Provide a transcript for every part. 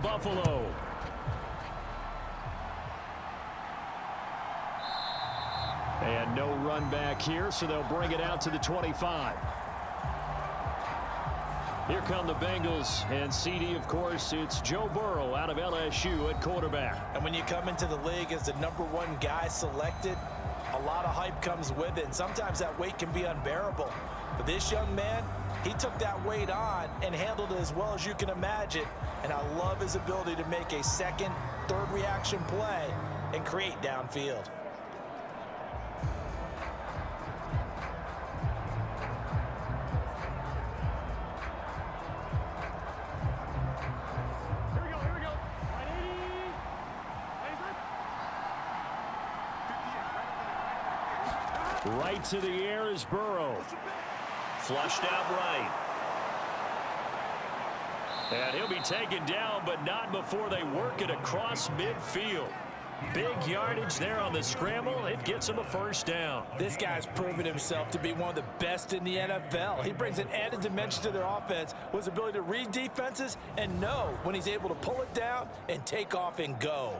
Buffalo. And no run back here, so they'll bring it out to the 25. Here come the Bengals, and CD, of course, it's Joe Burrow out of LSU at quarterback. And when you come into the league as the #1 guy selected, a lot of hype comes with it. And sometimes that weight can be unbearable. But this young man, he took that weight on and handled it as well as you can imagine. And I love his ability to make a second, third reaction play and create downfield. Right to the air is Burrow. Flushed out right. And he'll be taken down, but not before they work it across midfield. Big yardage there on the scramble. It gets him a first down. This guy's proven himself to be one of the best in the NFL. He brings an added dimension to their offense with his ability to read defenses and know when he's able to pull it down and take off and go.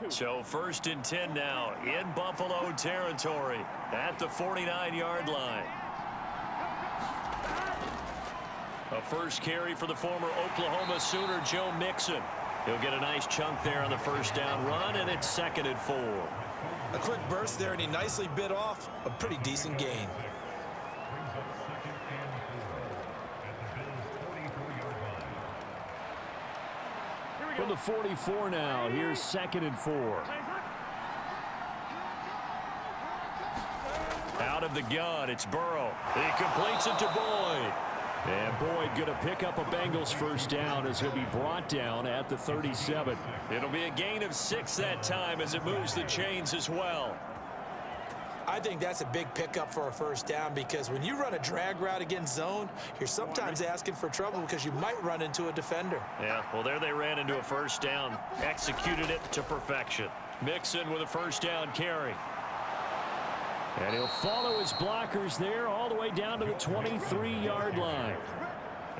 So 1st and 10 now in Buffalo territory at the 49-yard line. A first carry for the former Oklahoma Sooner, Joe Mixon. He'll get a nice chunk there on the first down run, and it's 2nd and 4. A quick burst there, and he nicely bit off a pretty decent gain. From the 44 now, here's 2nd and 4. Out of the gun, it's Burrow. He completes it to Boyd. And Boyd going to pick up a Bengals first down as he'll be brought down at the 37. It'll be a gain of 6 that time as it moves the chains as well. I think that's a big pickup for a first down because when you run a drag route against zone, you're sometimes asking for trouble because you might run into a defender. Yeah, well, there they ran into a first down. Executed it to perfection. Mixon with a first down carry. And he'll follow his blockers there all the way down to the 23-yard line.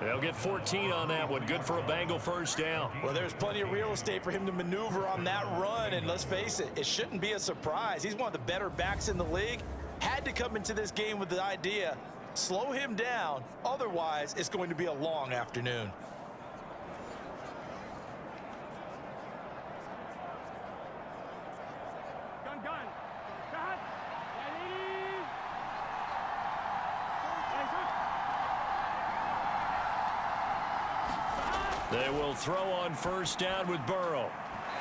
They'll get 14 on that one. Good for a Bengal first down. Well, there's plenty of real estate for him to maneuver on that run, and let's face it, it shouldn't be a surprise. He's one of the better backs in the league. Had to come into this game with the idea, slow him down, otherwise it's going to be a long afternoon. They will throw on first down with Burrow.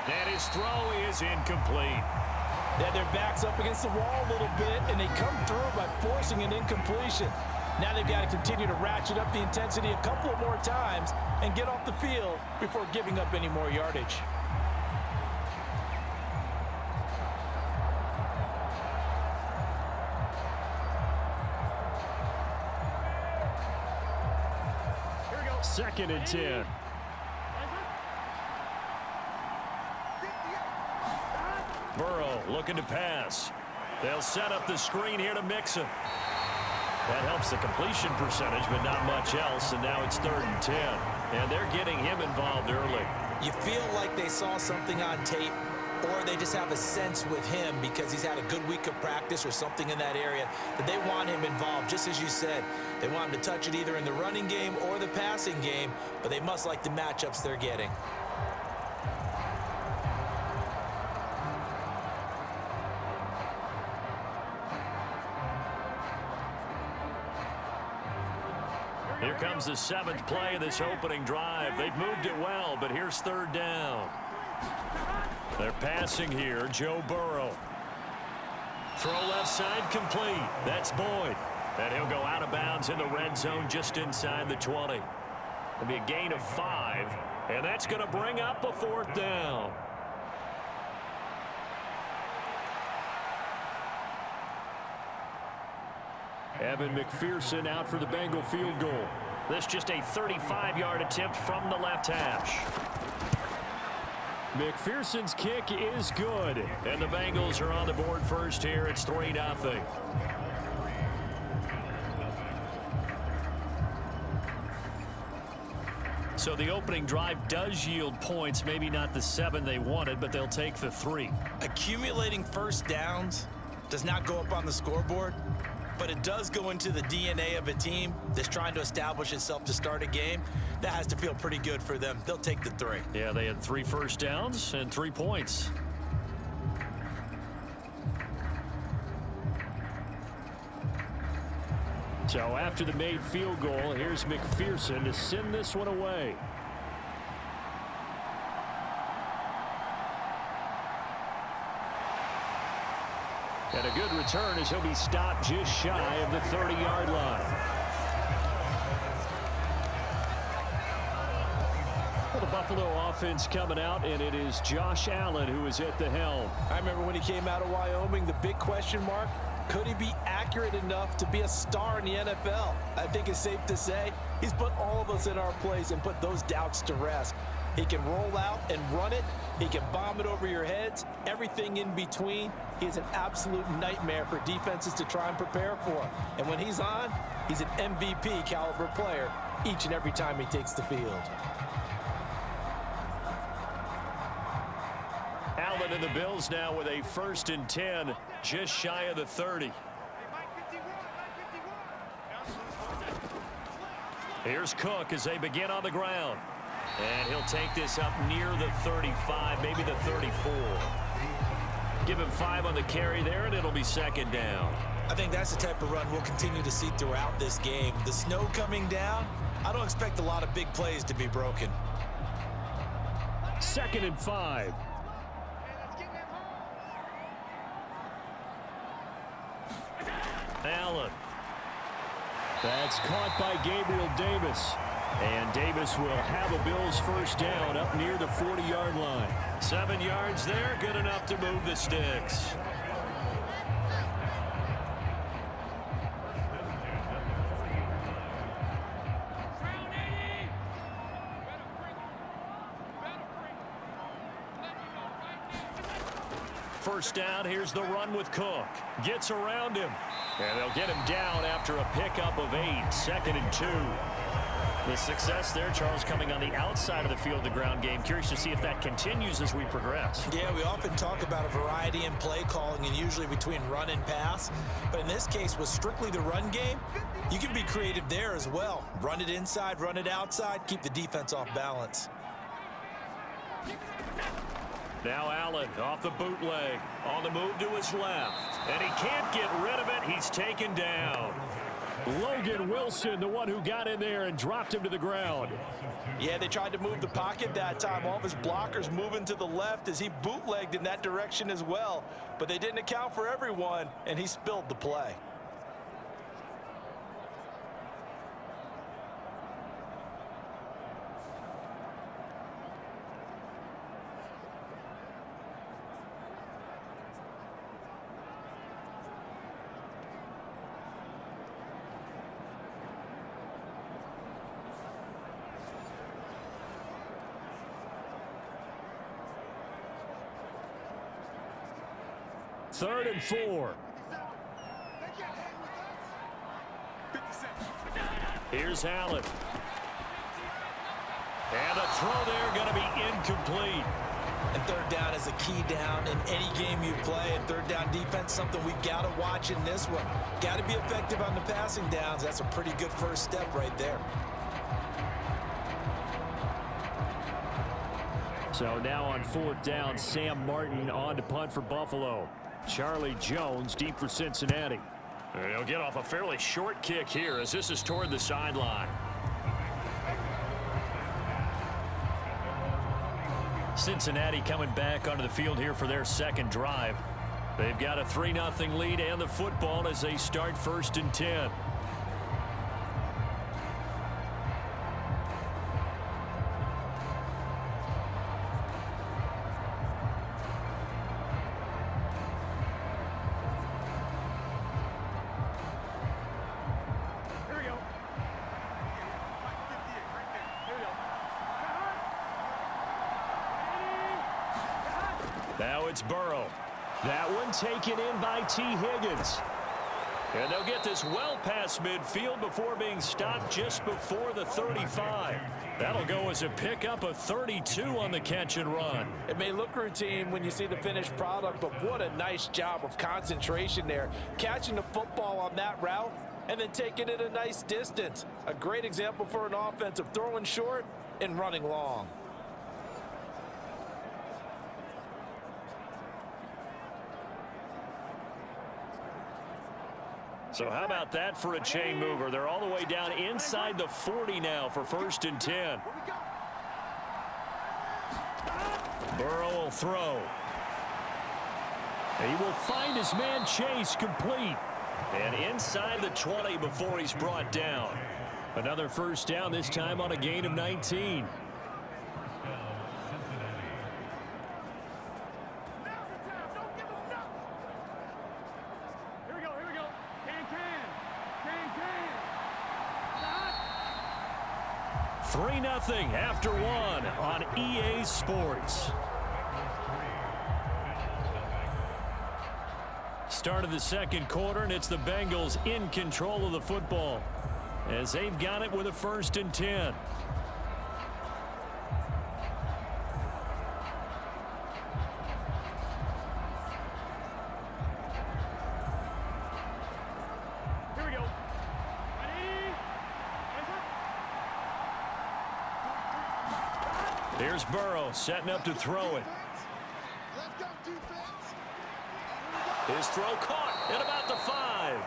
And his throw is incomplete. Yeah, their back's up against the wall a little bit, and they come through by forcing an incompletion. Now they've got to continue to ratchet up the intensity a couple of more times and get off the field before giving up any more yardage. Second and 10. Burrow looking to pass. They'll set up the screen here to Mixon. That helps the completion percentage, but not much else. And now it's 3rd and 10. And they're getting him involved early. You feel like they saw something on tape, or they just have a sense with him because he's had a good week of practice or something in that area that they want him involved, just as you said. They want him to touch it either in the running game or the passing game, but they must like the matchups they're getting. Here comes the 7th play of this opening drive. They've moved it well, but here's 3rd down. They're passing here, Joe Burrow. Throw left side complete. That's Boyd. And he'll go out of bounds in the red zone just inside the 20. It'll be a gain of 5, and that's going to bring up a 4th down. Evan McPherson out for the Bengal field goal. This just a 35-yard attempt from the left hash. McPherson's kick is good. And the Bengals are on the board first here. It's 3-0. So the opening drive does yield points. Maybe not the 7 they wanted, but they'll take the 3. Accumulating first downs does not go up on the scoreboard, but it does go into the DNA of a team that's trying to establish itself to start a game. That has to feel pretty good for them. They'll take the 3. Yeah, they had 3 first downs and 3 points. So after the made field goal, here's McPherson to send this one away. And a good return as he'll be stopped just shy of the 30-yard line. Well, the Buffalo offense coming out, and it is Josh Allen who is at the helm. I remember when he came out of Wyoming, the big question mark, could he be accurate enough to be a star in the NFL? I think it's safe to say he's put all of us in our place and put those doubts to rest. He can roll out and run it. He can bomb it over your heads. Everything in between. He is an absolute nightmare for defenses to try and prepare for. And when he's on, he's an MVP caliber player each and every time he takes the field. Allen and the Bills now with a 1st and 10, just shy of the 30. Here's Cook as they begin on the ground. And he'll take this up near the 35, maybe the 34. Give him 5 on the carry there, and it'll be 2nd down. I think that's the type of run we'll continue to see throughout this game. The snow coming down, I don't expect a lot of big plays to be broken. 2nd and 5. Allen. That's caught by Gabriel Davis. And Davis will have a Bills 1st down up near the 40-yard line. 7 yards there, good enough to move the sticks. First down, here's the run with Cook. Gets around him. And they'll get him down after a pickup of 8. 2nd and 2. The success there, Charles, coming on the outside of the field, the ground game. Curious to see if that continues as we progress. Yeah, we often talk about a variety in play calling and usually between run and pass. But in this case, with strictly the run game, you can be creative there as well. Run it inside, run it outside, keep the defense off balance. Now Allen off the bootleg, on the move to his left. And he can't get rid of it. He's taken down. Logan Wilson, the one who got in there and dropped him to the ground. Yeah, they tried to move the pocket that time. All of his blockers moving to the left as he bootlegged in that direction as well. But they didn't account for everyone, and he spilled the play. Third and 4. Here's Allen. And a throw there going to be incomplete. And 3rd down is a key down in any game you play. And 3rd down defense, something we've got to watch in this one. Got to be effective on the passing downs. That's a pretty good first step right there. So now on 4th down, Sam Martin on to punt for Buffalo. Charlie Jones deep for Cincinnati. And he'll get off a fairly short kick here as this is toward the sideline. Cincinnati coming back onto the field here for their 2nd drive. They've got a 3-0 lead and the football as they start 1st and 10. Now it's Burrow. That one taken in by T. Higgins. And they'll get this well past midfield before being stopped just before the 35. That'll go as a pickup of 32 on the catch and run. It may look routine when you see the finished product, but what a nice job of concentration there. Catching the football on that route and then taking it a nice distance. A great example for an offense of throwing short and running long. So how about that for a chain mover? They're all the way down inside the 40 now for 1st and 10. Burrow will throw. He will find his man Chase complete. And inside the 20 before he's brought down. Another 1st down, this time on a gain of 19. Nothing after one on EA Sports. Start of the 2nd quarter, and it's the Bengals in control of the football as they've got it with a 1st and 10. Here's Burrow setting up to throw it. His throw caught at about the 5.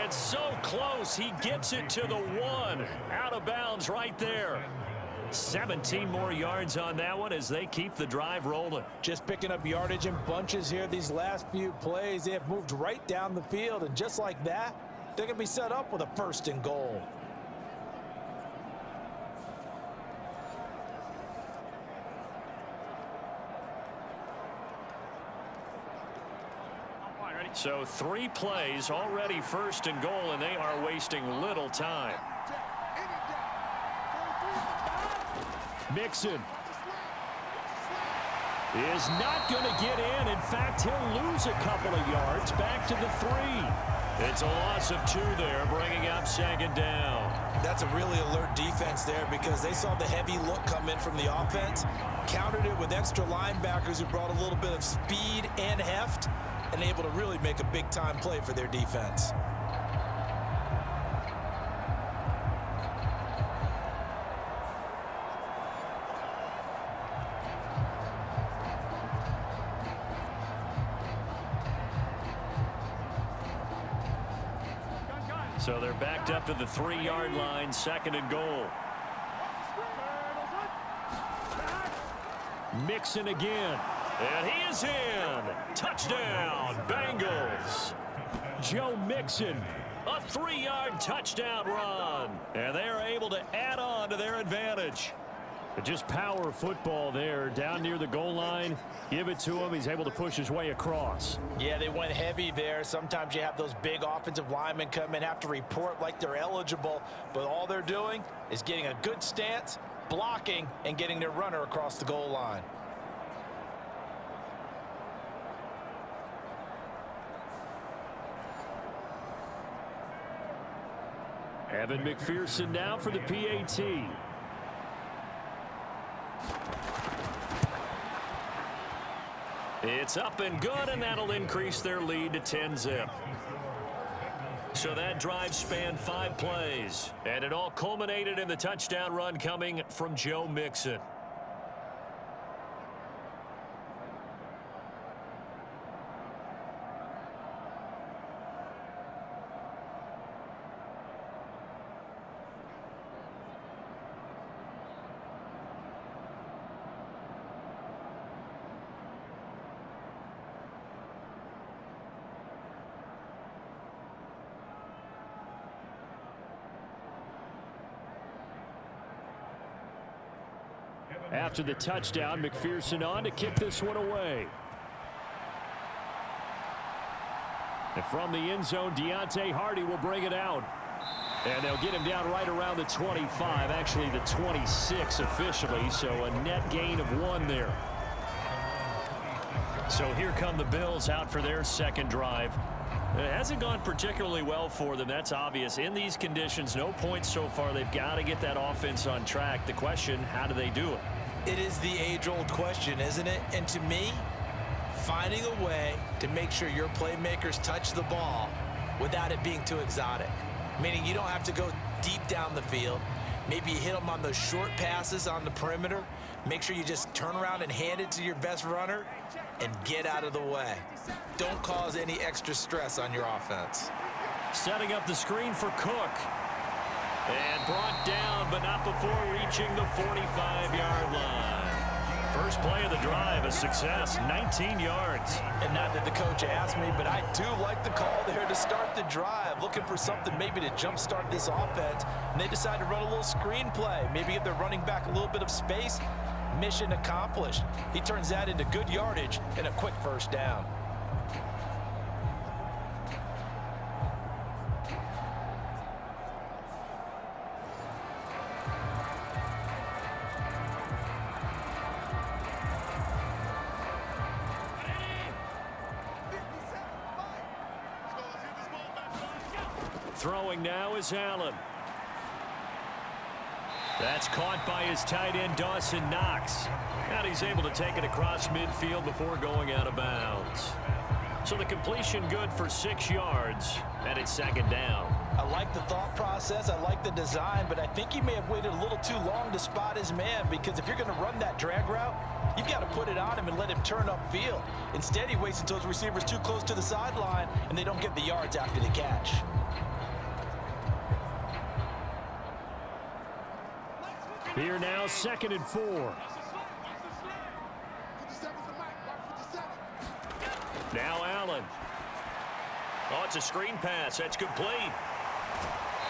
It's so close, he gets it to the 1. Out of bounds right there. 17 more yards on that one as they keep the drive rolling. Just picking up yardage in bunches here these last few plays. They have moved right down the field, and just like that, they're going to be set up with a 1st and goal. So 3 plays already 1st and goal, and they are wasting little time. Mixon is not going to get in. In fact, he'll lose a couple of yards back to the 3. It's a loss of 2 there, bringing up 2nd down. That's a really alert defense there because they saw the heavy look come in from the offense, countered it with extra linebackers who brought a little bit of speed and heft, and able to really make a big-time play for their defense. So they're backed up to the 3-yard line, 2nd and goal. Mixon again. And he is in. Touchdown, Bengals. Joe Mixon, a 3-yard touchdown run. And they're able to add on to their advantage. But just power football there down near the goal line. Give it to him. He's able to push his way across. Yeah, they went heavy there. Sometimes you have those big offensive linemen come in, have to report like they're eligible. But all they're doing is getting a good stance, blocking, and getting their runner across the goal line. Evan McPherson now for the PAT. It's up and good, and that'll increase their lead to 10-zip. So that drive spanned 5 plays, and it all culminated in the touchdown run coming from Joe Mixon. After the touchdown, McPherson on to kick this one away. And from the end zone, Deontay Hardy will bring it out. And they'll get him down right around the 25, actually the 26 officially, so a net gain of 1 there. So here come the Bills out for their second drive. It hasn't gone particularly well for them. That's obvious. In these conditions, no points so far. They've got to get that offense on track. The question, how do they do it? It is the age-old question, isn't it? And to me, finding a way to make sure your playmakers touch the ball without it being too exotic. Meaning you don't have to go deep down the field. Maybe you hit them on those short passes on the perimeter. Make sure you just turn around and hand it to your best runner and get out of the way. Don't cause any extra stress on your offense. Setting up the screen for Cook. And brought down, but not before reaching the 45-yard line. First play of the drive, a success, 19 yards. And not that the coach asked me, but I do like the call there to start the drive, looking for something maybe to jumpstart this offense. And they decide to run a little screen play, maybe give their running back a little bit of space. Mission accomplished. He turns that into good yardage and a quick first down. Throwing now is Allen. That's caught by his tight end, Dawson Knox. And he's able to take it across midfield before going out of bounds. So the completion good for 6 yards, and it's second down. I like the thought process. I like the design, but I think he may have waited a little too long to spot his man, because if you're going to run that drag route, you've got to put it on him and let him turn upfield. Instead, he waits until his receiver's too close to the sideline, and they don't get the yards after the catch. Here now, 2nd and 4. Now Allen. Oh, it's a screen pass. That's complete.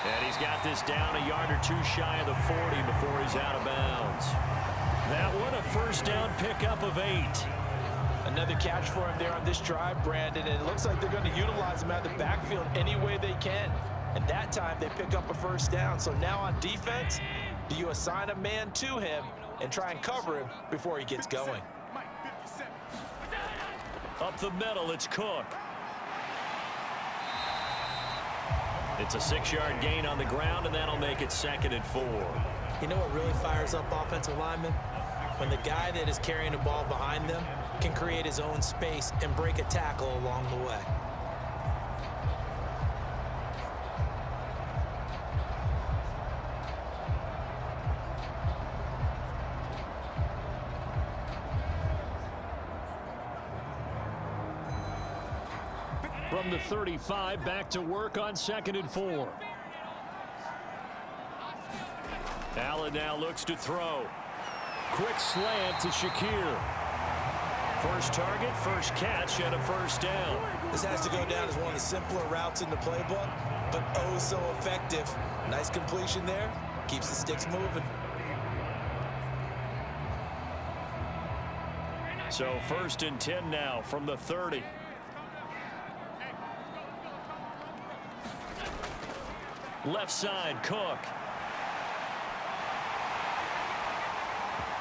And he's got this down a yard or two shy of the 40 before he's out of bounds. That one a first down pickup of 8. Another catch for him there on this drive, Brandon, and it looks like they're going to utilize him out of the backfield any way they can. And that time they pick up a first down. So now on defense, do you assign a man to him and try and cover him before he gets going? Up the middle, it's Cook. It's a 6-yard gain on the ground, and that'll make it 2nd and 4. You know what really fires up offensive linemen? When the guy that is carrying the ball behind them can create his own space and break a tackle along the way. From the 35, back to work on 2nd and 4. Allen now looks to throw. Quick slant to Shakir. First target, first catch, and a first down. This has to go down as one of the simpler routes in the playbook, but oh so effective. Nice completion there. Keeps the sticks moving. So 1st and 10 now from the 30. Left side, Cook.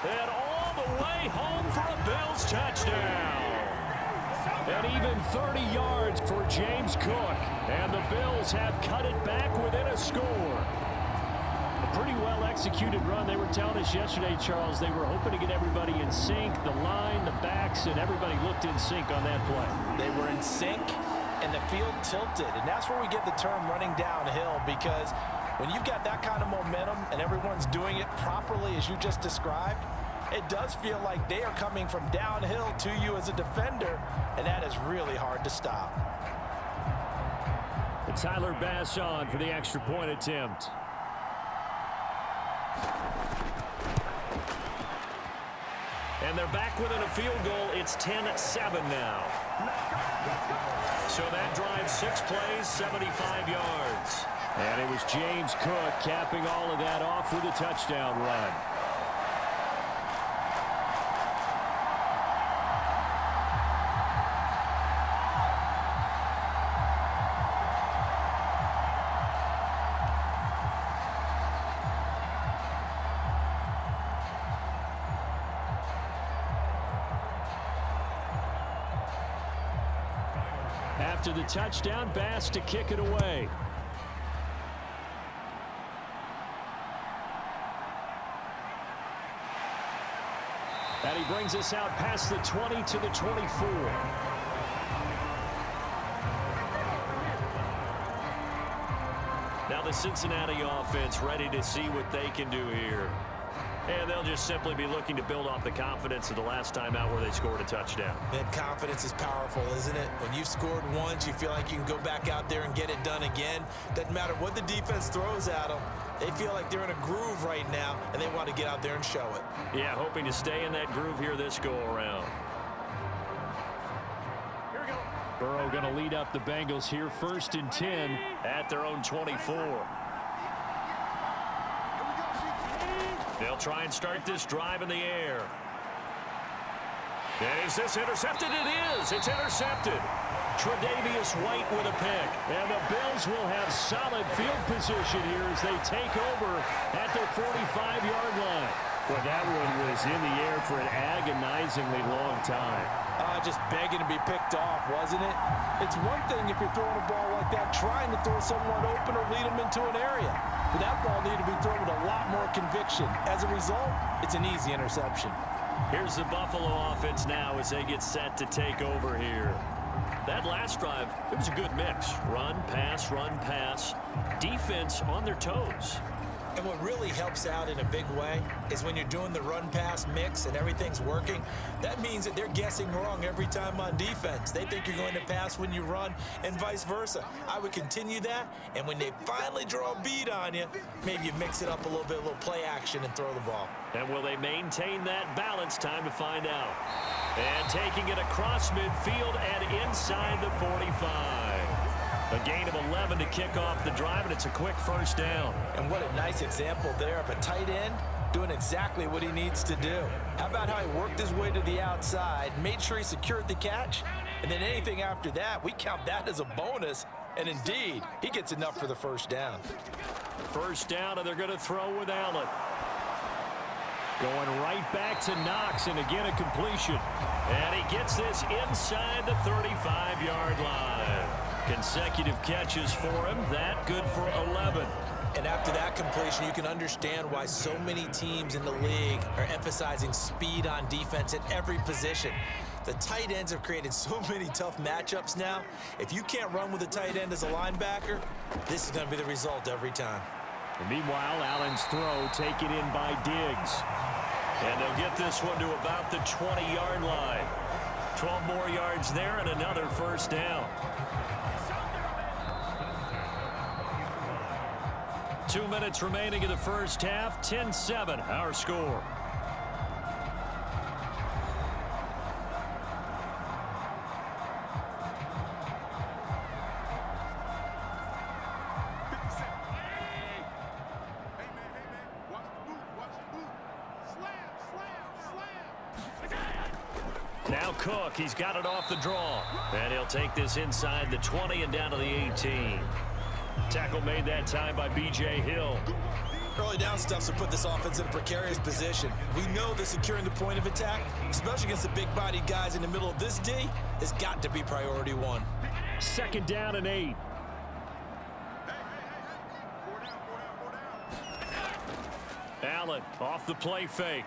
And all the way home for a Bills touchdown. And even 30 yards for James Cook. And the Bills have cut it back within a score. A pretty well-executed run. They were telling us yesterday, Charles, they were hoping to get everybody in sync. The line, the backs, and everybody looked in sync on that play. They were in sync, and the field tilted. And that's where we get the term running downhill, because when you've got that kind of momentum and everyone's doing it properly as you just described, it does feel like they are coming from downhill to you as a defender, and that is really hard to stop. Tyler Bass on for the extra point attempt. And they're back within a field goal. It's 10-7 now. So that drives 6 plays, 75 yards. And it was James Cook capping all of that off with a touchdown run. After the touchdown, Bass to kick it away. And he brings us out past the 20 to the 24. Now the Cincinnati offense ready to see what they can do here. And they'll just simply be looking to build off the confidence of the last time out where they scored a touchdown. That confidence is powerful, isn't it? When you've scored once, you feel like you can go back out there and get it done again. Doesn't matter what the defense throws at them. They feel like they're in a groove right now, and they want to get out there and show it. Yeah, hoping to stay in that groove here this go-around. Here we go. Burrow going to lead up the Bengals here, 1st and 10 at their own 24. They'll try and start this drive in the air. And is this intercepted? It is. It's intercepted. Tre'Davious White with a pick. And the Bills will have solid field position here as they take over at their 45-yard line. Well, that one was in the air for an agonizingly long time. Just begging to be picked off, wasn't it? It's one thing if you're throwing a ball like that, trying to throw someone open or lead them into an area. But that ball needed to be thrown with a lot more conviction. As a result, it's an easy interception. Here's the Buffalo offense now as they get set to take over here. That last drive, it was a good mix. Run, pass, defense on their toes. And what really helps out in a big way is when you're doing the run-pass mix and everything's working, that means that they're guessing wrong every time on defense. They think you're going to pass when you run and vice versa. I would continue that, and when they finally draw a bead on you, maybe you mix it up a little bit, a little play action and throw the ball. And will they maintain that balance? Time to find out. And taking it across midfield and inside the 45. A gain of 11 to kick off the drive, and it's a quick 1st down. And what a nice example there of a tight end doing exactly what he needs to do. How about how he worked his way to the outside, made sure he secured the catch, and then anything after that, we count that as a bonus. And indeed, he gets enough for the 1st down. 1st down, and they're going to throw with Allen. Going right back to Knox, and again a completion. And he gets this inside the 35-yard line. Consecutive catches for him. That good for 11. And after that completion, you can understand why so many teams in the league are emphasizing speed on defense at every position. The tight ends have created so many tough matchups now. If you can't run with a tight end as a linebacker, this is going to be the result every time. And meanwhile, Allen's throw taken in by Diggs. And they'll get this one to about the 20-yard line. 12 more yards there and another 1st down. 2 minutes remaining in the 1st half. 10-7, our score. Now Cook, he's got it off the draw. And he'll take this inside the 20 and down to the 18. Tackle made that time by B.J. Hill. Early down stuff to put this offense in a precarious position. We know that securing the point of attack, especially against the big-bodied guys in the middle of this D, has got to be priority 1. 2nd down and 8. Allen off the play fake.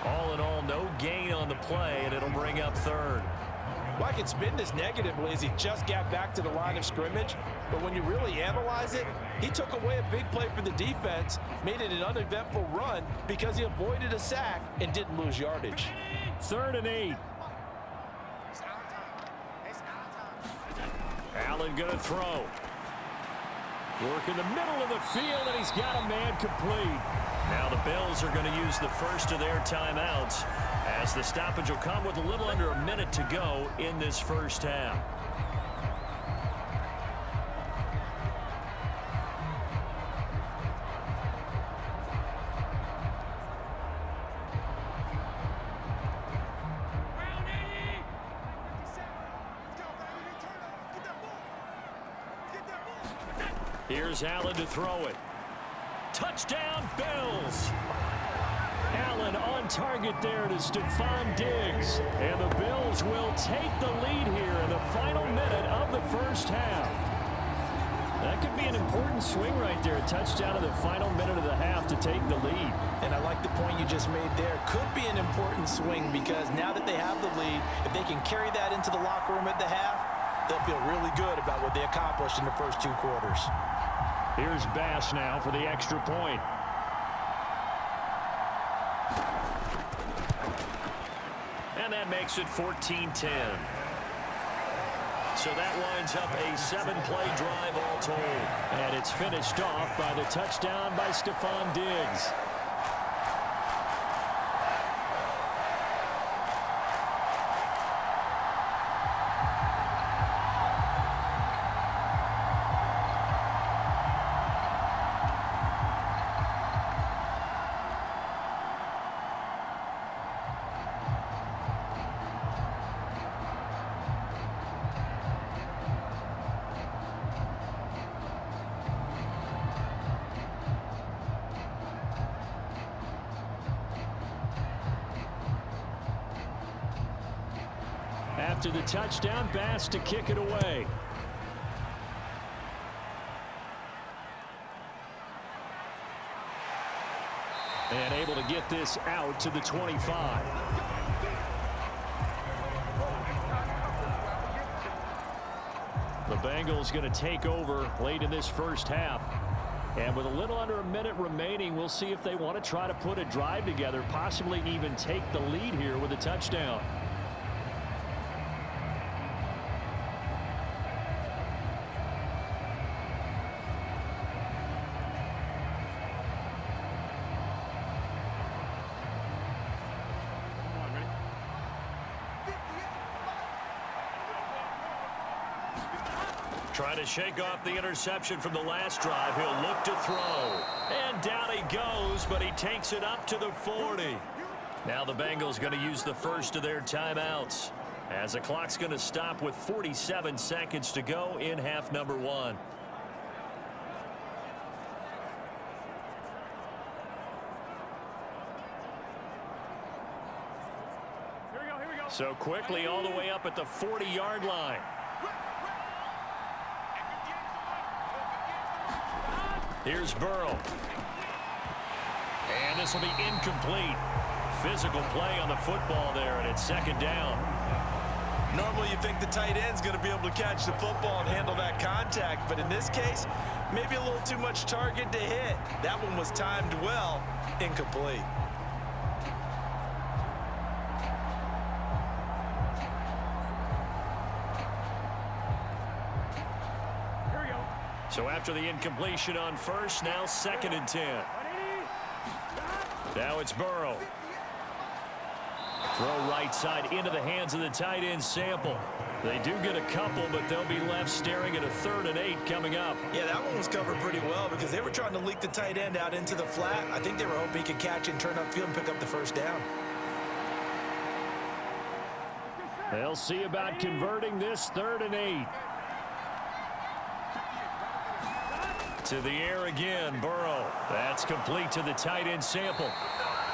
All in all, no gain on the play, and it'll bring up 3rd. Well, I can spin this negatively as he just got back to the line of scrimmage, but when you really analyze it, he took away a big play for the defense, made it an uneventful run because he avoided a sack and didn't lose yardage. 3rd and 8. Allen gonna throw. Work in the middle of the field, and he's got a man complete. Now the Bills are going to use the first of their timeouts as the stoppage will come with a little under a minute to go in this 1st half. Here's Allen to throw it. Touchdown, Bills! Allen Allen on target there to Stephon Diggs. And the Bills will take the lead here in the final minute of the first half. That could be an important swing right there. A touchdown in the final minute of the half to take the lead. And I like the point you just made there. Could be an important swing because now that they have the lead, if they can carry that into the locker room at the half, they'll feel really good about what they accomplished in the first 2 quarters. Here's Bass now for the extra point. And that makes it 14-10. So that winds up a 7-play drive all told. And it's finished off by the touchdown by Stephon Diggs. After the touchdown, Bass to kick it away. And able to get this out to the 25. The Bengals going to take over late in this first half. And with a little under a minute remaining, we'll see if they want to try to put a drive together, possibly even take the lead here with a touchdown. Trying to shake off the interception from the last drive. He'll look to throw. And down he goes, but he takes it up to the 40. Now the Bengals going to use the first of their timeouts, as the clock's going to stop with 47 seconds to go in half number 1. Here we go. So quickly all the way up at the 40-yard line. Here's Burrow. And this will be incomplete. Physical play on the football there, and it's second down. Normally you think the tight end's going to be able to catch the football and handle that contact, but in this case, maybe a little too much target to hit. That one was timed well. Incomplete. So after the incompletion on first, now 2nd and 10. Now it's Burrow. Throw right side into the hands of the tight end Sample. They do get a couple, but they'll be left staring at a 3rd and 8 coming up. Yeah, that one was covered pretty well because they were trying to leak the tight end out into the flat. I think they were hoping he could catch and turn upfield and pick up the first down. They'll see about converting this 3rd and 8. To the air again, Burrow. That's complete to the tight end Sample.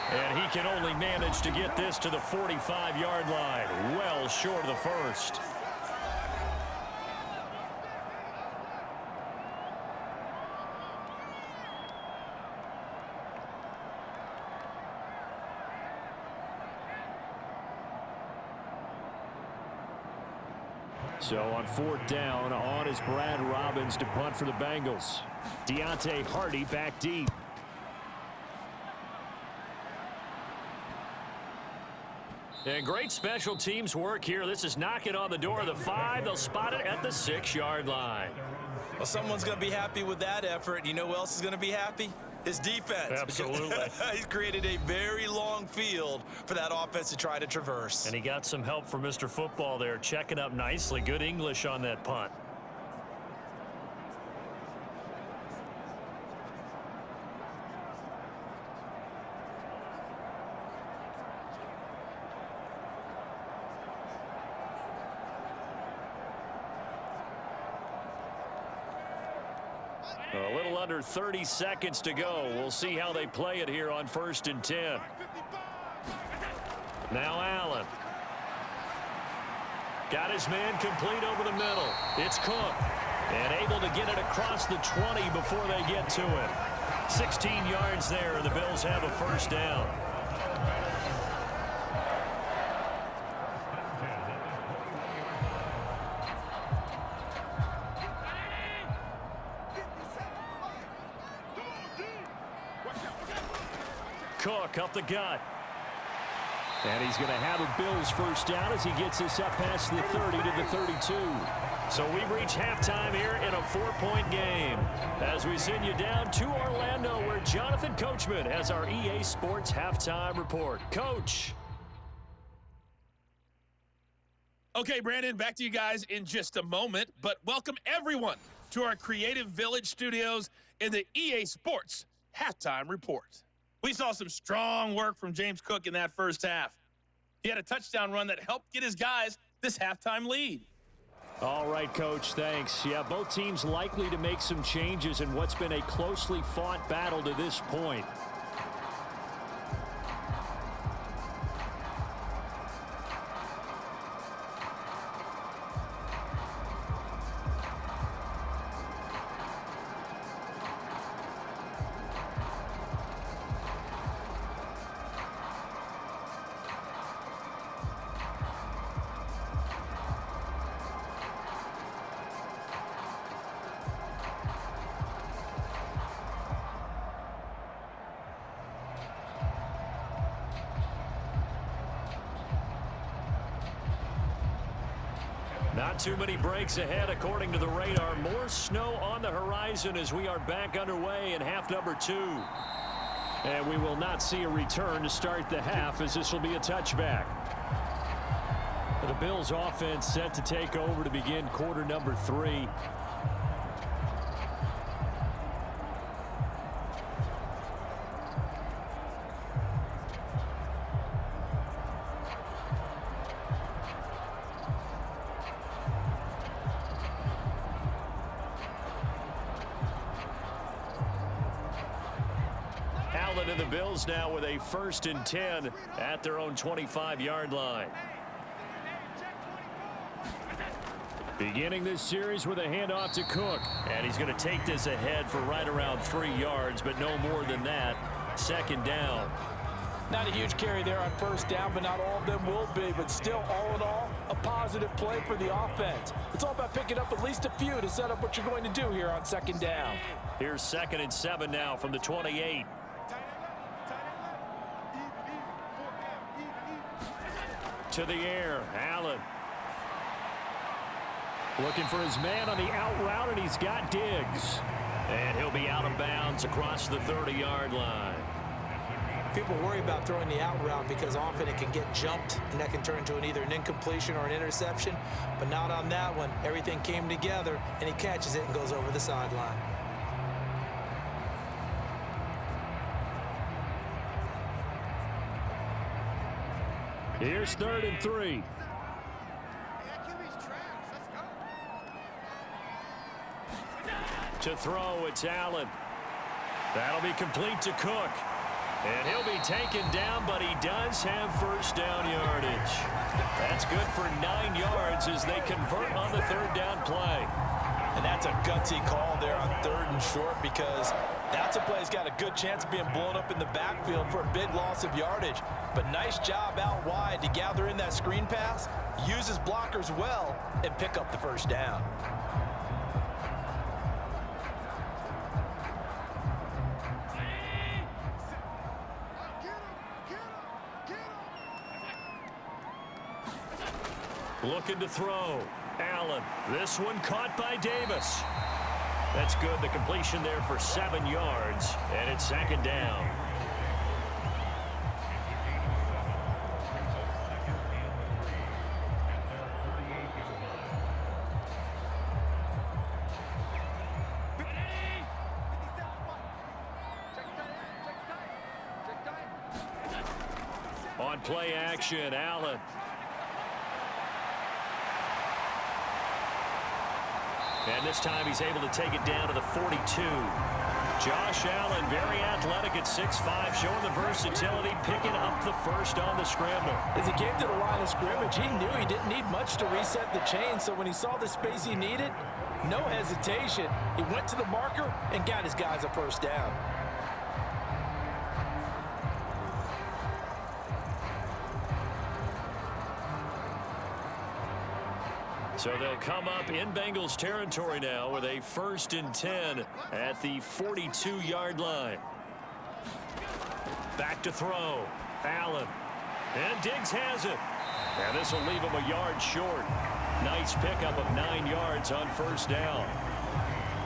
And he can only manage to get this to the 45-yard line. Well short of the first. So on 4th down, on is Brad Robbins to punt for the Bengals. Deontay Hardy back deep. And great special teams work here. This is knocking on the door of the 5. They'll spot it at the 6-yard line. Well, someone's going to be happy with that effort. You know who else is going to be happy? His defense. Absolutely. He's created a very long field for that offense to try to traverse. And he got some help from Mr. Football there, checking up nicely. Good English on that punt. A little under 30 seconds to go. We'll see how they play it here on 1st and 10. Now Allen. Got his man complete over the middle. It's Cook. And able to get it across the 20 before they get to it. 16 yards there, and the Bills have a first down. Cook up the gut. And he's going to have a Bills first down as he gets this up past the 30 to the 32. So we've reached halftime here in a 4-point game. As we send you down to Orlando, where Jonathan Coachman has our EA Sports halftime report. Coach. Okay, Brandon, back to you guys in just a moment. But welcome everyone to our Creative Village studios in the EA Sports halftime report. We saw some strong work from James Cook in that first half. He had a touchdown run that helped get his guys this halftime lead. All right, Coach, thanks. Yeah, both teams likely to make some changes in what's been a closely fought battle to this point. Not too many breaks ahead according to the radar. More snow on the horizon as we are back underway in half number 2. And we will not see a return to start the half, as this will be a touchback. The Bills offense set to take over to begin quarter number 3. And the Bills now with a 1st and 10 at their own 25-yard line. Beginning this series with a handoff to Cook. And he's going to take this ahead for right around 3 yards, but no more than that. 2nd down. Not a huge carry there on 1st down, but not all of them will be. But still, all in all, a positive play for the offense. It's all about picking up at least a few to set up what you're going to do here on 2nd down. Here's 2nd and 7 now from the 28. To the air, Allen. Looking for his man on the out route, and he's got Diggs. And he'll be out of bounds across the 30-yard line. People worry about throwing the out route because often it can get jumped, and that can turn into either an incompletion or an interception. But not on that one. Everything came together, and he catches it and goes over the sideline. Here's 3rd and 3. To throw, it's Allen. That'll be complete to Cook. And he'll be taken down, but he does have 1st down yardage. That's good for 9 yards as they convert on the 3rd down play. And that's a gutsy call there on 3rd and short, because that's a play that's got a good chance of being blown up in the backfield for a big loss of yardage. But nice job out wide to gather in that screen pass, use his blockers well, and pick up the 1st down. Looking to throw. Allen. This one caught by Davis. That's good. The completion there for 7 yards. And it's 2nd down. On play action, Allen. And this time he's able to take it down to the 42. Josh Allen, very athletic at 6'5", showing the versatility, picking up the first on the scramble. As he came to the line of scrimmage, he knew he didn't need much to reset the chain, so when he saw the space he needed, no hesitation. He went to the marker and got his guys a first down. So they'll come up in Bengals territory now with a 1st and 10 at the 42-yard line. Back to throw. Allen. And Diggs has it. And this will leave him a yard short. Nice pickup of 9 yards on first down.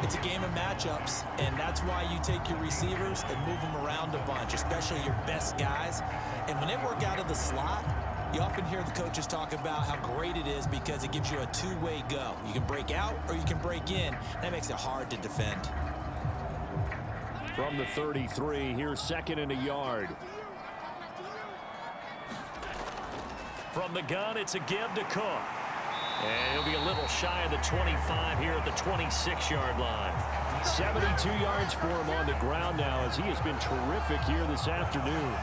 It's a game of matchups, and that's why you take your receivers and move them around a bunch, especially your best guys. And when they work out of the slot, you often hear the coaches talk about how great it is because it gives you a two-way go. You can break out or you can break in. That makes it hard to defend. From the 33, here's 2nd and a yard. From the gun, it's a give to Cook. And he'll be a little shy of the 25 here at the 26-yard line. 72 yards for him on the ground now as he has been terrific here this afternoon.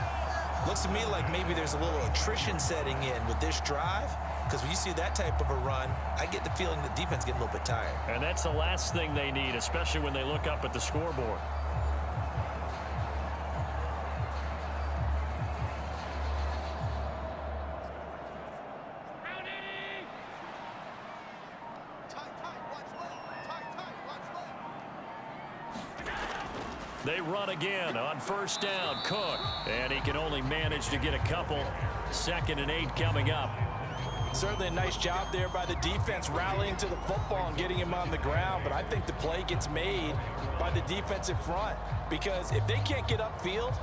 Looks to me like maybe there's a little attrition setting in with this drive, because when you see that type of a run, I get the feeling the defense getting a little bit tired. And that's the last thing they need, especially when they look up at the scoreboard. They run again on first down. Cook. And he can only manage to get a couple. 2nd and 8 coming up. Certainly a nice job there by the defense rallying to the football and getting him on the ground. But I think the play gets made by the defensive front. Because if they can't get upfield,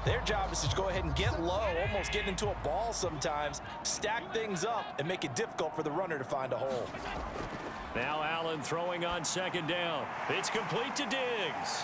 their job is to go ahead and get low, almost get into a ball sometimes, stack things up, and make it difficult for the runner to find a hole. Now Allen throwing on 2nd down. It's complete to Diggs.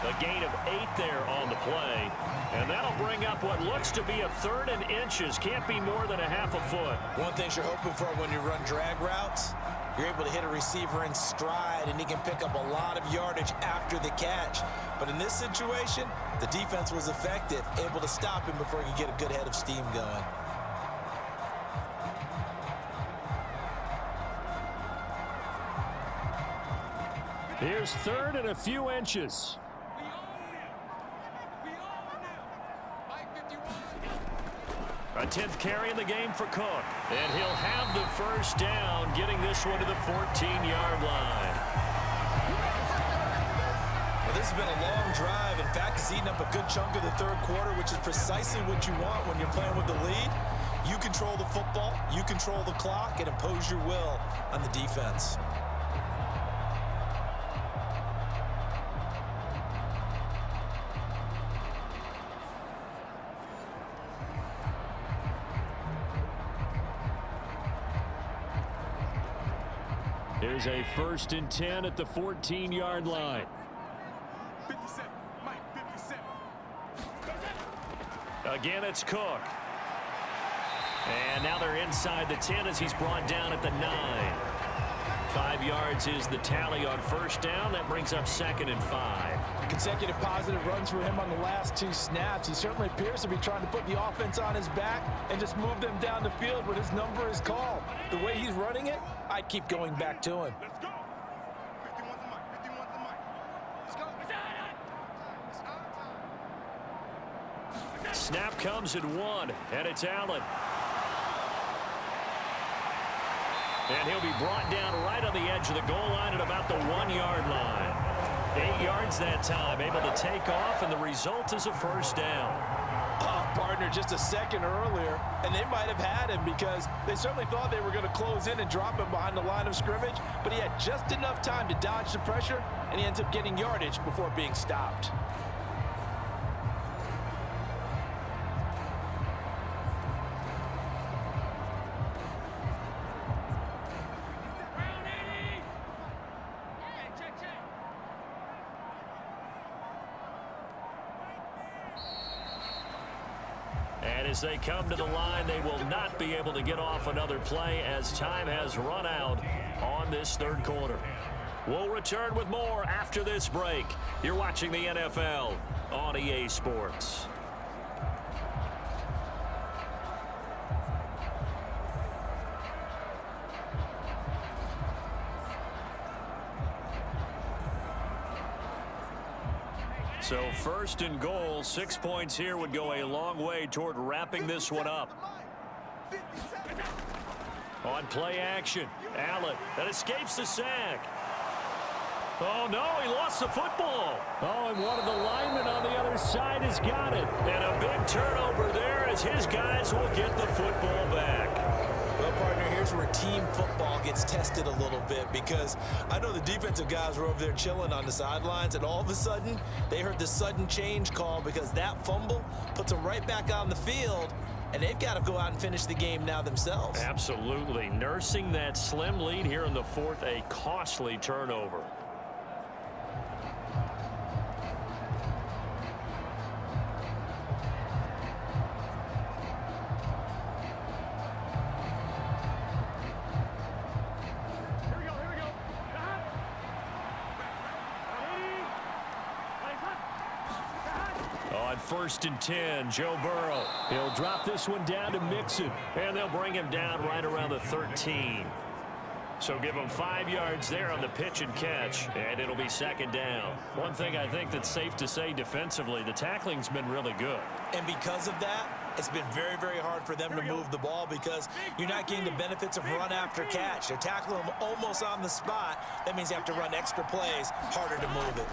A gain of 8 there on the play. And that'll bring up what looks to be a 3rd and inches. Can't be more than a half a foot. One thing you're hoping for when you run drag routes, you're able to hit a receiver in stride, and he can pick up a lot of yardage after the catch. But in this situation, the defense was effective, able to stop him before he could get a good head of steam going. Here's 3rd and a few inches. A 10th carry in the game for Cook. And he'll have the first down, getting this one to the 14-yard line. Well, this has been a long drive. In fact, it's eaten up a good chunk of the 3rd quarter, which is precisely what you want when you're playing with the lead. You control the football, you control the clock, and impose your will on the defense. Here's a 1st and 10 at the 14-yard line. 57, Mike, 57. Again, it's Cook. And now they're inside the 10 as he's brought down at the 9. 5 yards is the tally on first down. That brings up 2nd and 5. Consecutive positive runs for him on the last 2 snaps. He certainly appears to be trying to put the offense on his back and just move them down the field when his number is called. The way he's running it, I'd keep going back to him. Let's go. 51's the mic, 51's the mic. Let's go. It's our time. Snap comes at 1, and it's Allen. And he'll be brought down right on the edge of the goal line at about the 1-yard line. 8 yards that time, able to take off, and the result is a first down. Partner, just a second earlier, and they might have had him because they certainly thought they were going to close in and drop him behind the line of scrimmage, but he had just enough time to dodge the pressure, and he ends up getting yardage before being stopped. And as they come to the line, they will not be able to get off another play as time has run out on this third quarter. We'll return with more after this break. You're watching the NFL on EA Sports. So first and goal, 6 points here would go a long way toward wrapping this one up. On play action, Allen, that escapes the sack. Oh, no, he lost the football. Oh, and one of the linemen on the other side has got it. And a big turnover there as his guys will get the football back. Well, partner, here's where team football gets tested a little bit, because I know the defensive guys were over there chilling on the sidelines, and all of a sudden, they heard the sudden change call because that fumble puts them right back on the field, and they've got to go out and finish the game now themselves. Absolutely. Nursing that slim lead here in the fourth, a costly turnover. On first and 10, Joe Burrow. He'll drop this one down to Mixon, and they'll bring him down right around the 13. So give him 5 yards there on the pitch and catch, and it'll be second down. One thing I think that's safe to say defensively, the tackling's been really good. And because of that, it's been very, very hard for them to move the ball because you're not getting the benefits of run after catch. They're tackling them almost on the spot. That means you have to run extra plays, harder to move it.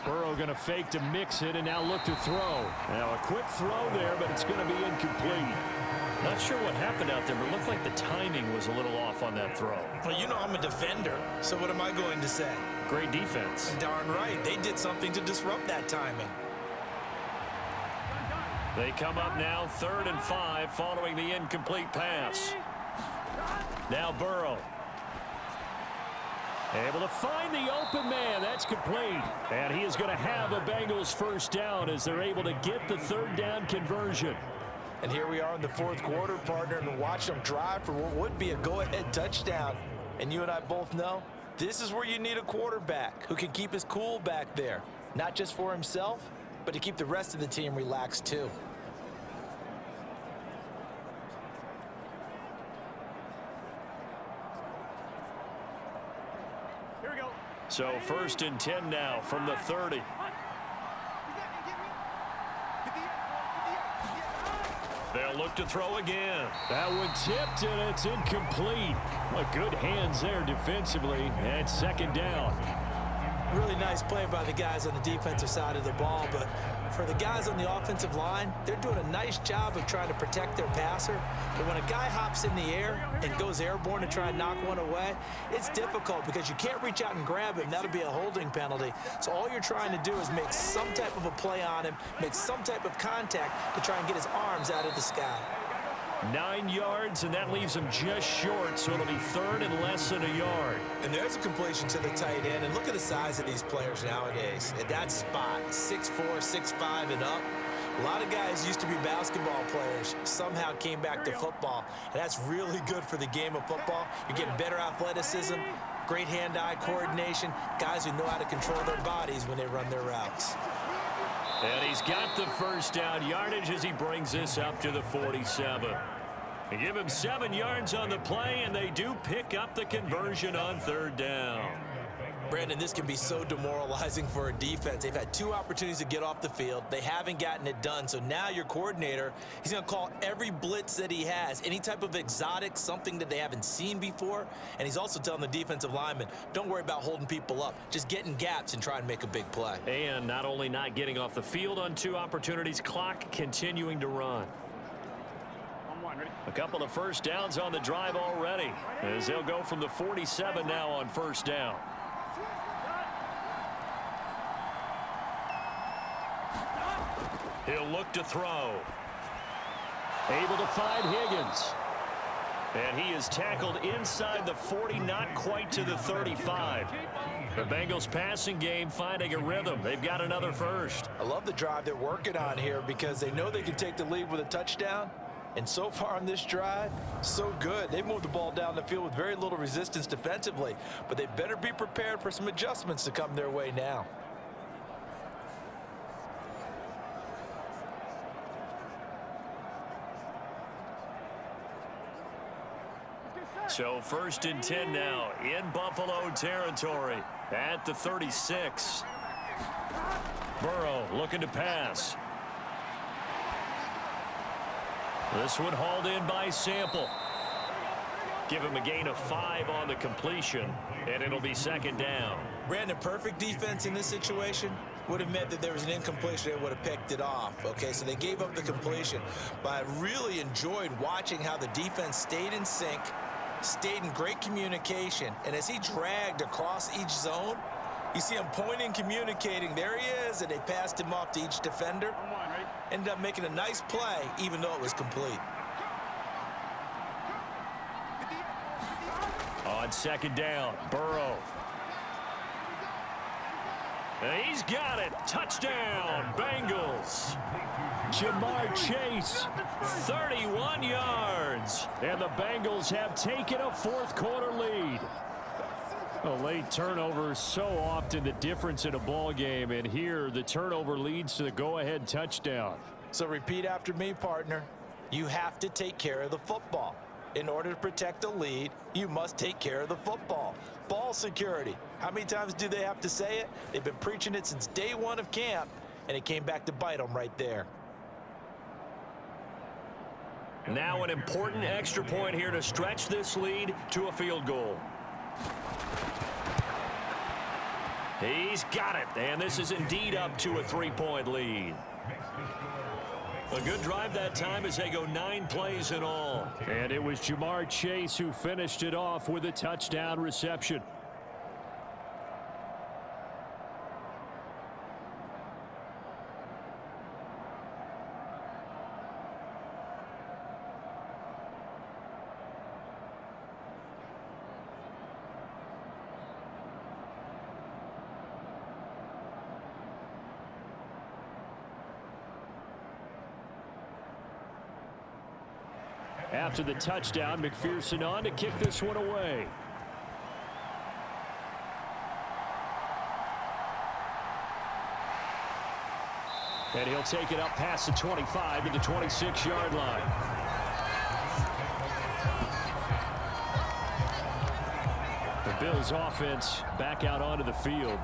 Burrow going to fake to mix it and now look to throw. Now a quick throw there, but it's going to be incomplete. Not sure what happened out there, but it looked like the timing was a little off on that throw. Well, you know I'm a defender, so what am I going to say? Great defense. Darn right. They did something to disrupt that timing. They come up now 3rd and 5 following the incomplete pass. Now Burrow. Able to find the open man. That's complete. And he is going to have a Bengals first down as they're able to get the 3rd down conversion. And here we are in the 4th quarter, partner, and watch them drive for what would be a go-ahead touchdown. And you and I both know this is where you need a quarterback who can keep his cool back there. Not just for himself, but to keep the rest of the team relaxed too. So 1st and 10 now from the 30. They'll look to throw again. That one tipped, and it's incomplete. Well, good hands there defensively, and 2nd down. Really nice play by the guys on the defensive side of the ball, but for the guys on the offensive line, they're doing a nice job of trying to protect their passer. But when a guy hops in the air and goes airborne to try and knock one away, it's difficult because you can't reach out and grab him. That'll be a holding penalty. So all you're trying to do is make some type of a play on him, make some type of contact to try and get his arms out of the sky. 9 yards, and that leaves him just short, so it'll be 3rd and less than a yard. And there's a completion to the tight end, and look at the size of these players nowadays. At that spot, 6'4", 6'5", and up. A lot of guys used to be basketball players, somehow came back to football, and that's really good for the game of football. You're getting better athleticism, great hand-eye coordination, guys who know how to control their bodies when they run their routes. And he's got the first down yardage as he brings this up to the 47. They give him 7 yards on the play, and they do pick up the conversion on 3rd down. Brandon, this can be so demoralizing for a defense. They've had 2 opportunities to get off the field. They haven't gotten it done. So now your coordinator, he's going to call every blitz that he has, any type of exotic, something that they haven't seen before. And he's also telling the defensive lineman, don't worry about holding people up. Just get in gaps and try and make a big play. And not only not getting off the field on 2 opportunities, clock continuing to run. A couple of first downs on the drive already, as they'll go from the 47 now on 1st down. He'll look to throw. Able to find Higgins. And he is tackled inside the 40, not quite to the 35. The Bengals passing game finding a rhythm. They've got another first. I love the drive they're working on here because they know they can take the lead with a touchdown. And so far on this drive, so good. They've moved the ball down the field with very little resistance defensively, but they better be prepared for some adjustments to come their way now. So 1st and 10 now in Buffalo territory at the 36. Burrow looking to pass. This one hauled in by Sample. Give him a gain of 5 on the completion, and it'll be 2nd down. Brandon, perfect defense in this situation would have meant that there was an incompletion. They would have picked it off. Okay, so they gave up the completion. But I really enjoyed watching how the defense stayed in sync, stayed in great communication, and as he dragged across each zone, you see him pointing, communicating. There he is, and they passed him off to each defender. Ended up making a nice play, even though it was complete. On 2nd down, Burrow. And he's got it. Touchdown, Bengals. Jamar Chase, 31 yards. And the Bengals have taken a 4th quarter lead. A late turnover is so often the difference in a ball game, and here the turnover leads to the go-ahead touchdown. So repeat after me, partner. You have to take care of the football. In order to protect the lead, you must take care of the football. Ball security. How many times do they have to say it? They've been preaching it since day 1 of camp, and it came back to bite them right there. Now an important extra point here to stretch this lead to a field goal. He's got it, and this is indeed up to a 3-point lead. A good drive that time as they go 9 plays in all. And it was Jamar Chase who finished it off with a touchdown reception. After the touchdown, McPherson on to kick this one away. And he'll take it up past the 25 to the 26-yard line. The Bills offense back out onto the field.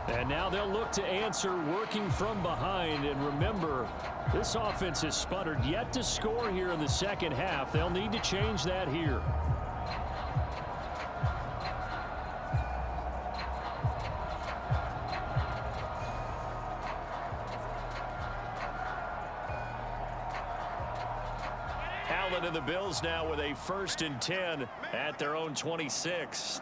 And now they'll look to answer working from behind. And remember, this offense has sputtered yet to score here in the second half. They'll need to change that here. Allen and the Bills now with a 1st and 10 at their own 26.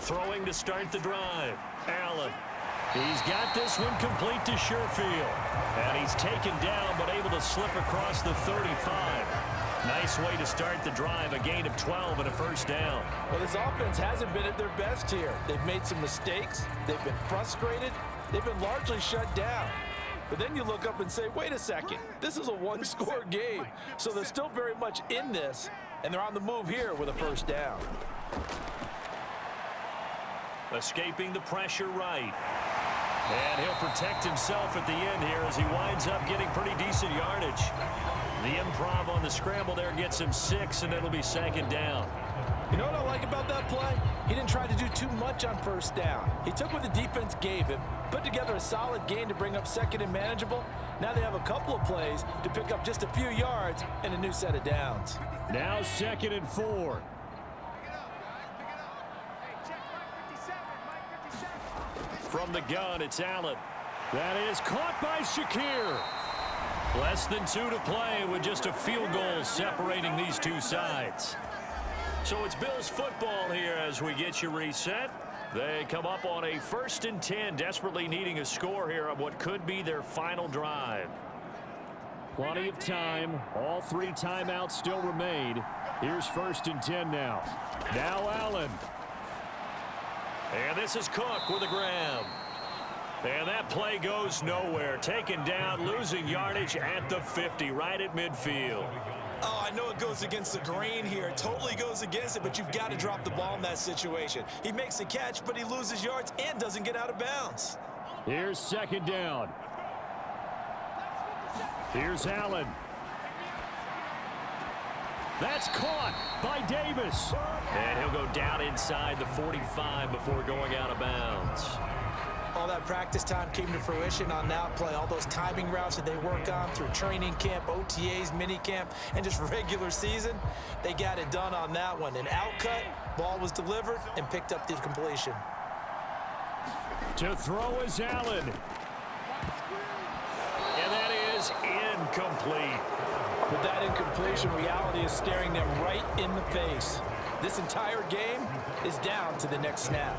Throwing to start the drive. Allen. He's got this one complete to Sherfield. And he's taken down but able to slip across the 35. Nice way to start the drive. A gain of 12 and a 1st down. Well, this offense hasn't been at their best here. They've made some mistakes. They've been frustrated. They've been largely shut down. But then you look up and say, wait a second. This is a 1-score game. So they're still very much in this. And they're on the move here with a 1st down. Escaping the pressure right. And he'll protect himself at the end here as he winds up getting pretty decent yardage. The improv on the scramble there gets him 6, and it'll be 2nd down. You know what I like about that play? He didn't try to do too much on 1st down. He took what the defense gave him, put together a solid gain to bring up 2nd and manageable. Now they have a couple of plays to pick up just a few yards and a new set of downs. Now 2nd and 4. From the gun, it's Allen. That is caught by Shakir. Less than 2 to play with just a field goal separating these two sides. So it's Bills football here as we get you reset. They come up on a 1st and 10, desperately needing a score here on what could be their final drive. Plenty of time. All 3 timeouts still remain. Here's 1st and 10 now. Now Allen. And this is Cook with a grab. And that play goes nowhere. Taken down, losing yardage at the 50, right at midfield. Oh, I know it goes against the grain here. It totally goes against it, but you've got to drop the ball in that situation. He makes the catch, but he loses yards and doesn't get out of bounds. Here's 2nd down. Here's Allen. That's caught by Davis. And he'll go down inside the 45 before going out of bounds. All that practice time came to fruition on that play. All those timing routes that they work on through training camp, OTAs, mini camp, and just regular season, they got it done on that one. An outcut, ball was delivered, and picked up the completion. To throw is Allen. And that is incomplete. With that incompletion, reality is staring them right in the face. This entire game is down to the next snap.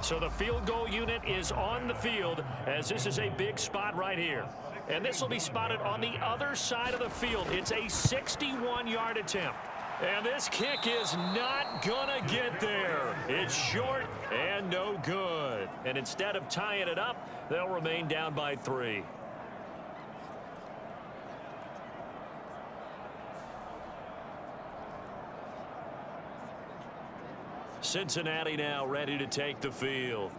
So the field goal unit is on the field as this is a big spot right here. And this will be spotted on the other side of the field. It's a 61-yard attempt. And this kick is not gonna get there. It's short and no good. And instead of tying it up, they'll remain down by 3. Cincinnati now ready to take the field.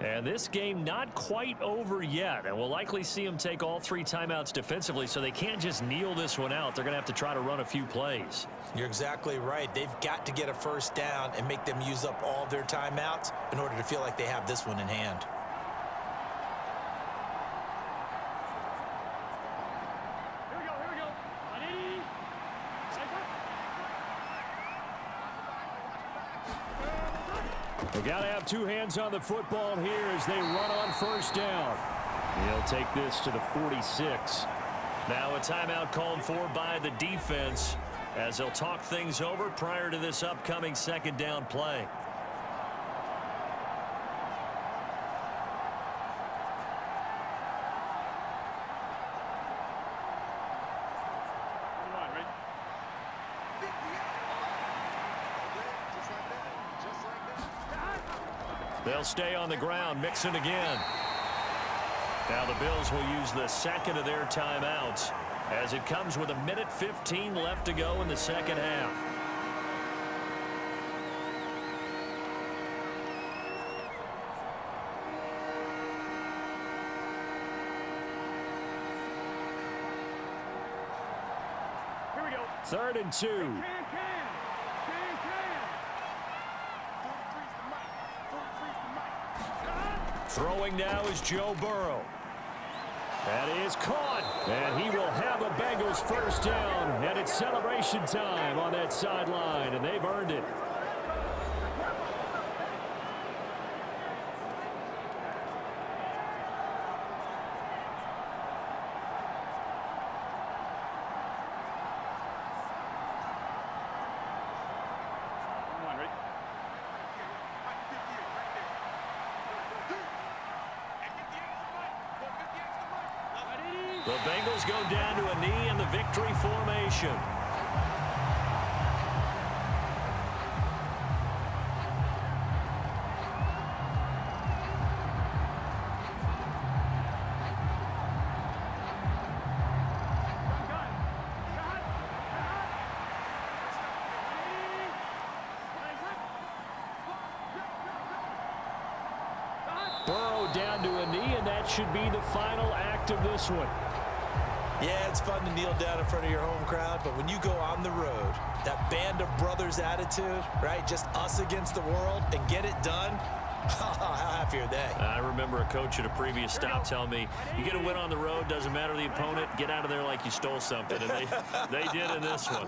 And this game not quite over yet. And we'll likely see them take all 3 timeouts defensively, so they can't just kneel this one out. They're going to have to try to run a few plays. You're exactly right. They've got to get a 1st down and make them use up all their timeouts in order to feel like they have this one in hand. They got to have 2 hands on the football here as they run on 1st down. He'll take this to the 46. Now a timeout called for by the defense as they'll talk things over prior to this upcoming 2nd down play. They'll stay on the ground, mixing again. Now the Bills will use the 2nd of their timeouts as it comes with 1:15 left to go in the 2nd half. Here we go. 3rd and 2. Throwing now is Joe Burrow. That is caught. And he will have a Bengals 1st down. And it's celebration time on that sideline. And they've earned it. The Bengals go down to a knee in the victory formation. Burrow down to a knee, and that should be the final act of this one. Yeah, it's fun to kneel down in front of your home crowd, but when you go on the road, that band of brothers attitude, right, just us against the world, and get it done, how happy are they? I remember a coach at a previous stop telling me, you get a win on the road, doesn't matter the opponent, get out of there like you stole something, and they did in this one.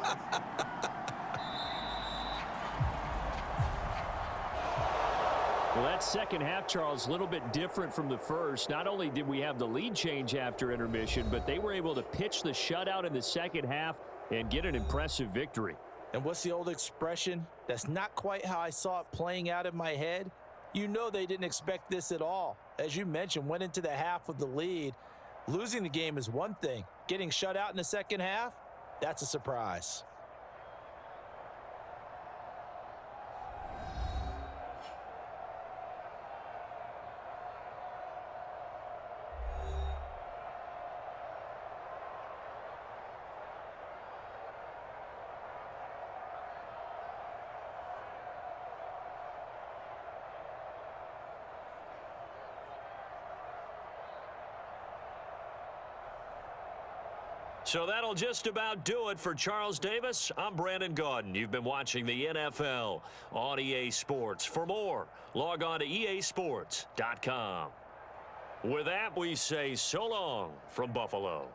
Well, that 2nd half, Charles, a little bit different from the first. Not only did we have the lead change after intermission, but they were able to pitch the shutout in the 2nd half and get an impressive victory. And what's the old expression? That's not quite how I saw it playing out in my head. You know they didn't expect this at all. As you mentioned, went into the half with the lead. Losing the game is one thing. Getting shut out in the second half, that's a surprise. So that'll just about do it for Charles Davis. I'm Brandon Gaudin. You've been watching the NFL on EA Sports. For more, log on to easports.com. With that, we say so long from Buffalo.